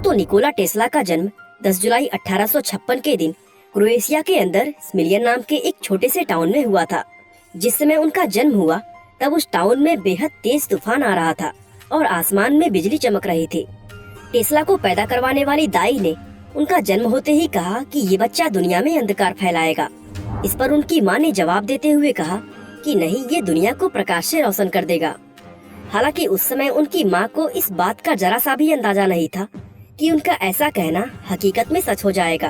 दोस्तों Nikola Tesla का जन्म 10 जुलाई 1856 के दिन क्रोएशिया के अंदर स्मिलियन नाम के एक छोटे से टाउन में हुआ था। जिस समय उनका जन्म हुआ तब उस टाउन में बेहद तेज तूफान आ रहा था और आसमान में बिजली चमक रही थी। टेस्ला को पैदा करवाने वाली दाई ने उनका जन्म होते ही कहा कि ये बच्चा दुनिया में अंधकार फैलाएगा। इस पर उनकी माँ ने जवाब देते हुए कहा कि नहीं, ये दुनिया को प्रकाश से रोशन कर देगा। हालांकि उस समय उनकी माँ को इस बात का जरा सा भी अंदाजा नहीं था कि उनका ऐसा कहना हकीकत में सच हो जाएगा।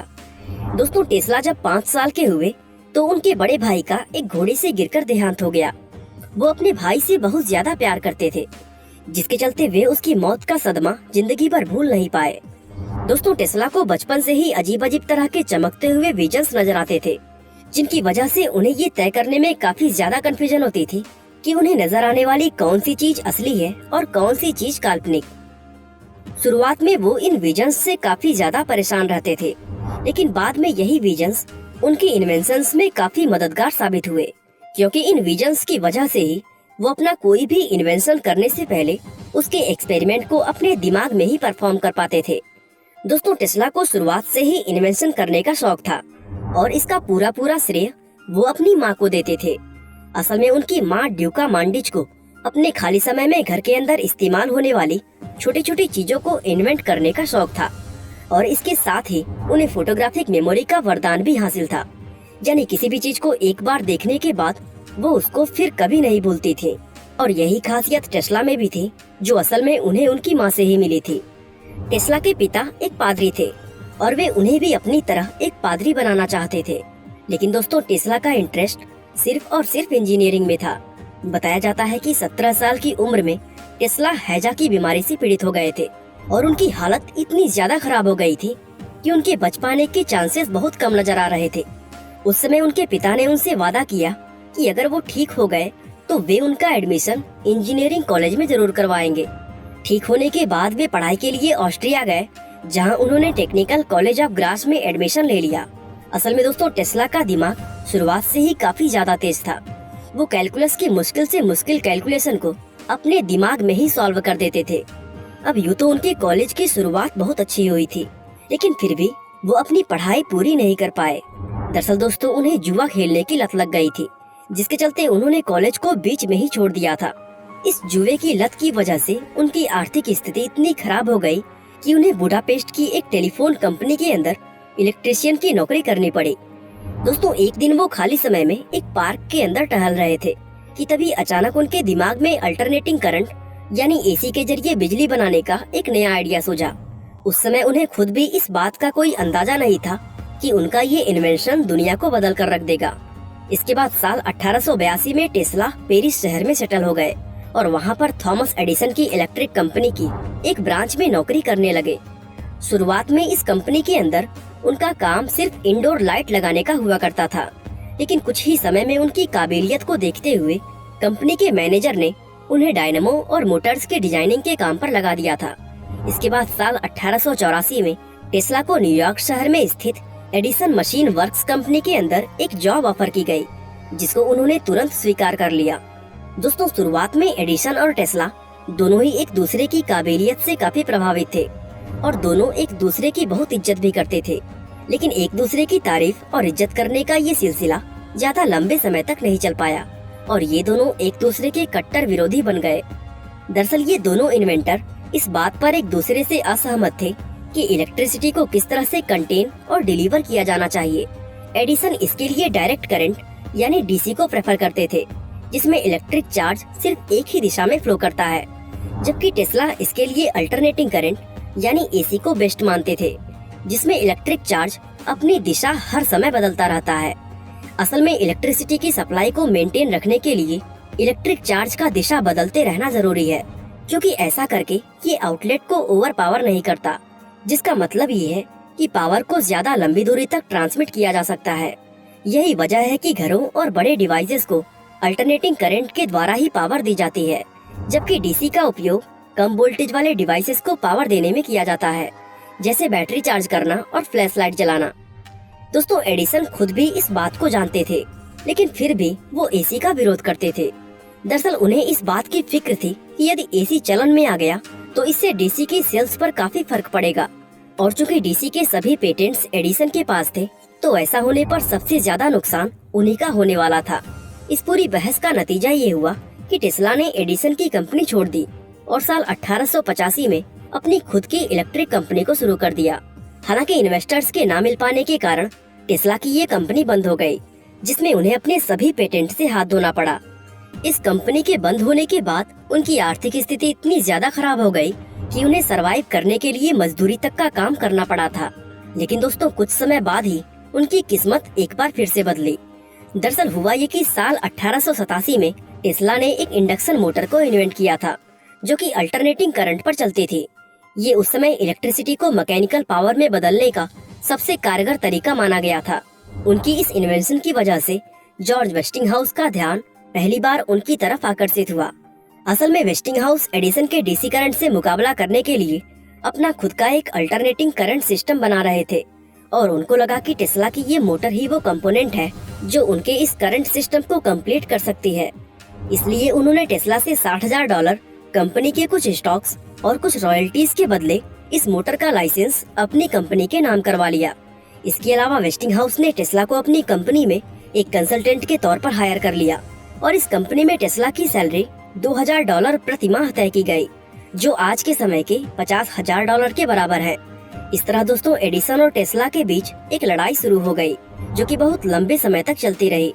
दोस्तों टेस्ला जब 5 साल के हुए तो उनके बड़े भाई का एक घोड़े से गिरकर देहांत हो गया। वो अपने भाई से बहुत ज्यादा प्यार करते थे, जिसके चलते वे उसकी मौत का सदमा जिंदगी भर भूल नहीं पाए। दोस्तों टेस्ला को बचपन से ही अजीब अजीब तरह के चमकते हुए विजन्स नजर आते थे, जिनकी वजह से उन्हें ये तय करने में काफी ज्यादा कंफ्यूजन होती थी कि उन्हें नजर आने वाली कौन सी चीज असली है और कौन सी चीज काल्पनिक। शुरुआत में वो इन विजन्स से काफी ज्यादा परेशान रहते थे, लेकिन बाद में यही विजन्स उनकी इन्वेंशंस में काफी मददगार साबित हुए, क्योंकि इन विजन्स की वजह से ही वो अपना कोई भी इन्वेंशन करने से पहले उसके एक्सपेरिमेंट को अपने दिमाग में ही परफॉर्म कर पाते थे। दोस्तों टेस्ला को शुरुआत से ही इन्वेंशन करने का शौक था और इसका पूरा श्रेय वो अपनी माँ को देते थे। असल में उनकी माँ ड्यूका मांडिच को अपने खाली समय में घर के अंदर इस्तेमाल होने वाली छोटी छोटी चीजों को इन्वेंट करने का शौक था और इसके साथ ही उन्हें फोटोग्राफिक मेमोरी का वरदान भी हासिल था। यानी किसी भी चीज को एक बार देखने के बाद वो उसको फिर कभी नहीं भूलती थी। और यही खासियत टेस्ला में भी थी, जो असल में उन्हें उनकी माँ से ही मिली थी। टेस्ला के पिता एक पादरी थे और वे उन्हें भी अपनी तरह एक पादरी बनाना चाहते थे, लेकिन दोस्तों टेस्ला का इंटरेस्ट सिर्फ और सिर्फ इंजीनियरिंग में था। बताया जाता है कि 17 साल की उम्र में टेस्ला हैजा की बीमारी से पीड़ित हो गए थे और उनकी हालत इतनी ज्यादा खराब हो गई थी कि उनके बच पाने के चांसेस बहुत कम नजर आ रहे थे। उस समय उनके पिता ने उनसे वादा किया कि अगर वो ठीक हो गए तो वे उनका एडमिशन इंजीनियरिंग कॉलेज में जरूर करवाएंगे। ठीक होने के बाद वे पढ़ाई के लिए ऑस्ट्रिया गए, जहां उन्होंने टेक्निकल कॉलेज ऑफ ग्रास में एडमिशन ले लिया। असल में दोस्तों टेस्ला का दिमाग शुरुआत से ही काफी ज्यादा तेज था। वो कैलकुलस की मुश्किल से मुश्किल कैलकुलेशन को अपने दिमाग में ही सॉल्व कर देते थे। अब यूँ तो उनके कॉलेज की शुरुआत बहुत अच्छी हुई थी, लेकिन फिर भी वो अपनी पढ़ाई पूरी नहीं कर पाए। दरअसल दोस्तों उन्हें जुआ खेलने की लत लग गई थी, जिसके चलते उन्होंने कॉलेज को बीच में ही छोड़ दिया था। इस जुए की लत की वजह से उनकी आर्थिक स्थिति इतनी खराब हो गई कि उन्हें बुडापेस्ट की एक टेलीफोन कंपनी के अंदर इलेक्ट्रीशियन की नौकरी करनी पड़ी। दोस्तों एक दिन वो खाली समय में एक पार्क के अंदर टहल रहे थे कि तभी अचानक उनके दिमाग में अल्टरनेटिंग करंट यानी एसी के जरिए बिजली बनाने का एक नया आइडिया सूझा। उस समय उन्हें खुद भी इस बात का कोई अंदाजा नहीं था कि उनका ये इन्वेंशन दुनिया को बदल कर रख देगा। इसके बाद साल 1882 में टेस्ला पेरिस शहर में सेटल हो गए और वहाँ पर थॉमस एडिसन की इलेक्ट्रिक कंपनी की एक ब्रांच में नौकरी करने लगे। शुरुआत में इस कंपनी के अंदर उनका काम सिर्फ इंडोर लाइट लगाने का हुआ करता था, लेकिन कुछ ही समय में उनकी काबिलियत को देखते हुए कंपनी के मैनेजर ने उन्हें डायनामो और मोटर्स के डिजाइनिंग के काम पर लगा दिया था। इसके बाद साल 1884 में टेस्ला को न्यूयॉर्क शहर में स्थित एडिसन मशीन वर्क्स कंपनी के अंदर एक जॉब ऑफर की गई, जिसको उन्होंने तुरंत स्वीकार कर लिया। दोस्तों शुरुआत में एडिसन और टेस्ला दोनों ही एक दूसरे की काबिलियत से काफी प्रभावित थे और दोनों एक दूसरे की बहुत इज्जत भी करते थे, लेकिन एक दूसरे की तारीफ और इज्जत करने का ये सिलसिला ज्यादा लंबे समय तक नहीं चल पाया और ये दोनों एक दूसरे के कट्टर विरोधी बन गए। दरअसल ये दोनों इन्वेंटर इस बात पर एक दूसरे से असहमत थे कि इलेक्ट्रिसिटी को किस तरह से कंटेन और डिलीवर किया जाना चाहिए। एडिसन इसके लिए डायरेक्ट करंट यानी डीसी को प्रेफर करते थे, जिसमें इलेक्ट्रिक चार्ज सिर्फ एक ही दिशा में फ्लो करता है, जबकि टेस्ला इसके लिए अल्टरनेटिंग करंट यानी एसी को बेस्ट मानते थे, जिसमें इलेक्ट्रिक चार्ज अपनी दिशा हर समय बदलता रहता है। असल में इलेक्ट्रिसिटी की सप्लाई को मेंटेन रखने के लिए इलेक्ट्रिक चार्ज का दिशा बदलते रहना जरूरी है, क्योंकि ऐसा करके ये आउटलेट को ओवर पावर नहीं करता, जिसका मतलब ये है कि पावर को ज्यादा लंबी दूरी तक ट्रांसमिट किया जा सकता है। यही वजह है कि घरों और बड़े डिवाइसेस को अल्टरनेटिंग करंट के द्वारा ही पावर दी जाती है, जबकि डीसी का उपयोग कम वोल्टेज वाले डिवाइसेस को पावर देने में किया जाता है, जैसे बैटरी चार्ज करना और फ्लैश लाइट जलाना। दोस्तों एडिसन खुद भी इस बात को जानते थे, लेकिन फिर भी वो एसी का विरोध करते थे। दरअसल उन्हें इस बात की फिक्र थी कि यदि एसी चलन में आ गया तो इससे डीसी की सेल्स पर काफी फर्क पड़ेगा और चूंकि डीसी के सभी पेटेंट्स एडिसन के पास थे, तो ऐसा होने पर सबसे ज्यादा नुकसान उन्हीं का होने वाला था। इस पूरी बहस का नतीजा ये हुआ कि टेस्ला ने एडिसन की कंपनी छोड़ दी और साल 1885 में अपनी खुद की इलेक्ट्रिक कंपनी को शुरू कर दिया। हालांकि इन्वेस्टर्स के ना मिल पाने के कारण टेस्ला की ये कंपनी बंद हो गई, जिसमें उन्हें अपने सभी पेटेंट से हाथ धोना पड़ा। इस कंपनी के बंद होने के बाद उनकी आर्थिक स्थिति इतनी ज्यादा खराब हो गई कि उन्हें सरवाइव करने के लिए मजदूरी तक का काम करना पड़ा था। लेकिन दोस्तों, कुछ समय बाद ही उनकी किस्मत एक बार फिर से बदली। दरअसल हुआ ये कि साल 1887 में टेस्ला ने एक इंडक्शन मोटर को इन्वेंट किया था, जो कि अल्टरनेटिंग करंट पर चलती थी। ये उस समय इलेक्ट्रिसिटी को मैकेनिकल पावर में बदलने का सबसे कारगर तरीका माना गया था। उनकी इस इन्वेंशन की वजह से जॉर्ज वेस्टिंगहाउस का ध्यान पहली बार उनकी तरफ आकर्षित हुआ। असल में वेस्टिंगहाउस एडिसन के डीसी करंट से मुकाबला करने के लिए अपना खुद का एक अल्टरनेटिंग करंट सिस्टम बना रहे थे, और उनको लगा कि टेस्ला की ये मोटर ही वो कंपोनेंट है जो उनके इस करंट सिस्टम को कंप्लीट कर सकती है। इसलिए उन्होंने टेस्ला से $60,000 कंपनी के कुछ स्टॉक्स और कुछ रॉयल्टीज के बदले इस मोटर का लाइसेंस अपनी कंपनी के नाम करवा लिया। इसके अलावा वेस्टिंगहाउस ने टेस्ला को अपनी कंपनी में एक कंसल्टेंट के तौर पर हायर कर लिया, और इस कंपनी में टेस्ला की सैलरी $2,000 प्रति माह तय की गई, जो आज के समय के $50,000 के बराबर है। इस तरह दोस्तों, एडिसन और टेस्ला के बीच एक लड़ाई शुरू हो गई, जो कि बहुत लंबे समय तक चलती रही।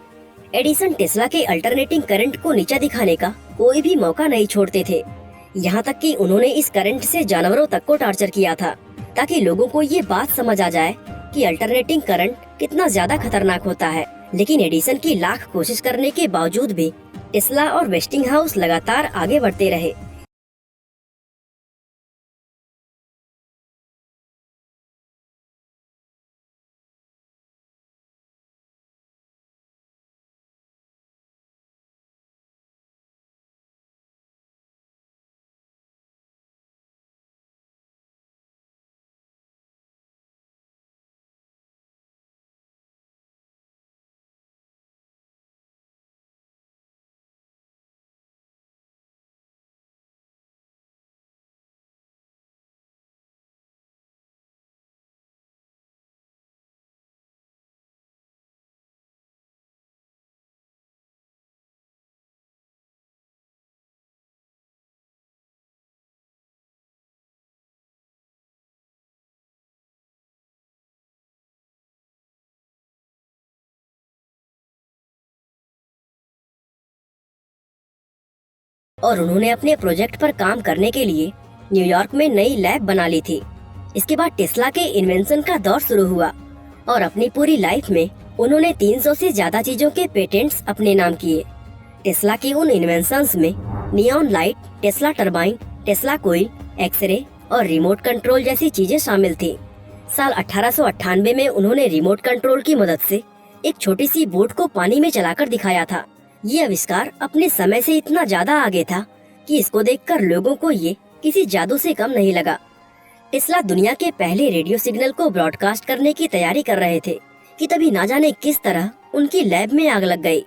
एडिसन टेस्ला के अल्टरनेटिंग करंट को नीचा दिखाने का कोई भी मौका नहीं छोड़ते थे। यहाँ तक कि उन्होंने इस करंट से जानवरों तक को टॉर्चर किया था, ताकि लोगों को ये बात समझ आ जाए कि अल्टरनेटिंग करंट कितना ज्यादा खतरनाक होता है। लेकिन एडिसन की लाख कोशिश करने के बावजूद भी टेस्ला और वेस्टिंगहाउस लगातार आगे बढ़ते रहे। और उन्होंने अपने प्रोजेक्ट पर काम करने के लिए न्यूयॉर्क में नई लैब बना ली थी। इसके बाद टेस्ला के इन्वेंशन का दौर शुरू हुआ, और अपनी पूरी लाइफ में उन्होंने 300 से ज्यादा चीजों के पेटेंट्स अपने नाम किए। टेस्ला के उन इन्वेंशंस में neon light, Tesla turbine, Tesla coil, X ray और रिमोट कंट्रोल जैसी चीजें शामिल थी। साल 1898 में उन्होंने रिमोट कंट्रोल की मदद से एक छोटी सी बोट को पानी में चलाकर दिखाया था। ये आविष्कार अपने समय से इतना ज्यादा आगे था कि इसको देखकर लोगों को ये किसी जादू से कम नहीं लगा। टेस्ला दुनिया के पहले रेडियो सिग्नल को ब्रॉडकास्ट करने की तैयारी कर रहे थे कि तभी ना जाने किस तरह उनकी लैब में आग लग गई।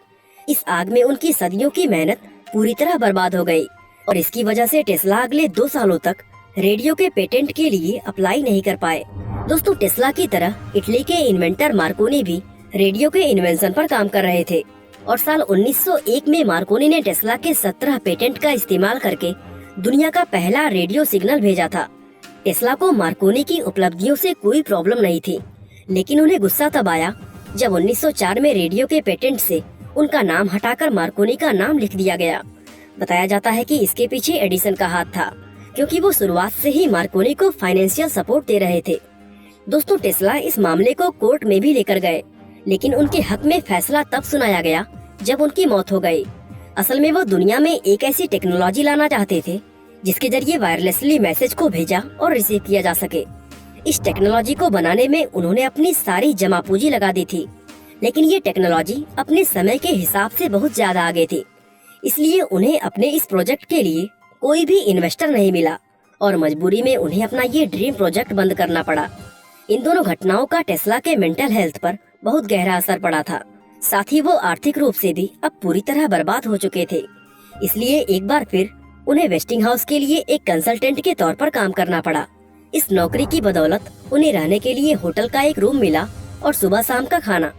इस आग में उनकी सदियों की मेहनत पूरी तरह बर्बाद हो गई, और इसकी वजह से टेस्ला अगले 2 सालों तक रेडियो के पेटेंट के लिए अप्लाई नहीं कर पाए। दोस्तों, टेस्ला की तरह इटली के इन्वेंटर मार्कोनी भी रेडियो के इन्वेंशन पर काम कर रहे थे, और साल 1901 में मार्कोनी ने टेस्ला के 17 पेटेंट का इस्तेमाल करके दुनिया का पहला रेडियो सिग्नल भेजा था। टेस्ला को मार्कोनी की उपलब्धियों से कोई प्रॉब्लम नहीं थी, लेकिन उन्हें गुस्सा तब आया जब 1904 में रेडियो के पेटेंट से उनका नाम हटाकर मार्कोनी का नाम लिख दिया गया। बताया जाता है कि इसके पीछे एडिसन का हाथ था, क्योंकि वो शुरुआत से ही मार्कोनी को फाइनेंशियल सपोर्ट दे रहे थे। दोस्तों, टेस्ला इस मामले को कोर्ट में भी लेकर गए, लेकिन उनके हक में फैसला तब सुनाया गया जब उनकी मौत हो गई। असल में वो दुनिया में एक ऐसी टेक्नोलॉजी लाना चाहते थे जिसके जरिए वायरलेसली मैसेज को भेजा और रिसीव किया जा सके। इस टेक्नोलॉजी को बनाने में उन्होंने अपनी सारी जमा पूंजी लगा दी थी, लेकिन ये टेक्नोलॉजी अपने समय के हिसाब से बहुत ज्यादा आगे थी। इसलिए उन्हें अपने इस प्रोजेक्ट के लिए कोई भी इन्वेस्टर नहीं मिला, और मजबूरी में उन्हें अपना ये ड्रीम प्रोजेक्ट बंद करना पड़ा। इन दोनों घटनाओं का टेस्ला के मेंटल हेल्थ पर बहुत गहरा असर पड़ा था। साथ ही वो आर्थिक रूप से भी अब पूरी तरह बर्बाद हो चुके थे। इसलिए एक बार फिर उन्हें वेस्टिंगहाउस के लिए एक कंसल्टेंट के तौर पर काम करना पड़ा। इस नौकरी की बदौलत उन्हें रहने के लिए होटल का एक रूम मिला और सुबह शाम का खाना।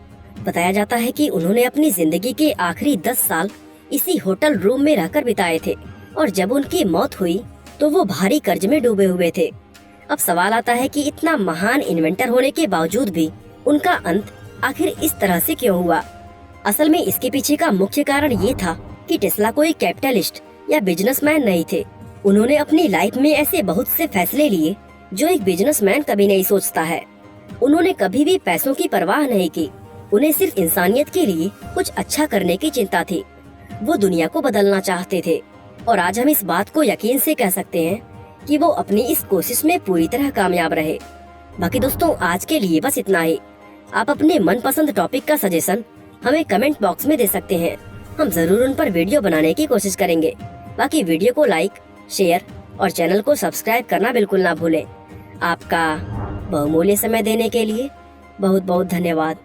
बताया जाता है कि उन्होंने अपनी जिंदगी के आखिरी 10 साल इसी होटल रूम में रहकर बिताए थे और जब उनकी मौत हुई तो वो भारी कर्ज में डूबे हुए थे। अब सवाल आता है कि इतना महान इन्वेंटर होने के बावजूद भी उनका अंत आखिर इस तरह से क्यों हुआ। असल में इसके पीछे का मुख्य कारण ये था कि टेस्ला कोई कैपिटलिस्ट या बिजनेसमैन नहीं थे। उन्होंने अपनी लाइफ में ऐसे बहुत से फैसले लिए जो एक बिजनेसमैन कभी नहीं सोचता है। उन्होंने कभी भी पैसों की परवाह नहीं की। उन्हें सिर्फ इंसानियत के लिए कुछ अच्छा करने की चिंता थी। वो दुनिया को बदलना चाहते थे और आज हम इस बात को यकीन से कह सकते हैं कि वो अपनी इस कोशिश में पूरी तरह कामयाब रहे। बाकी दोस्तों, आज के लिए बस इतना ही। आप अपने मनपसंद टॉपिक का सजेशन हमें कमेंट बॉक्स में दे सकते हैं। हम जरूर उन पर वीडियो बनाने की कोशिश करेंगे। बाकी वीडियो को लाइक, शेयर और चैनल को सब्सक्राइब करना बिल्कुल ना भूलें। आपका बहुमूल्य समय देने के लिए बहुत बहुत धन्यवाद।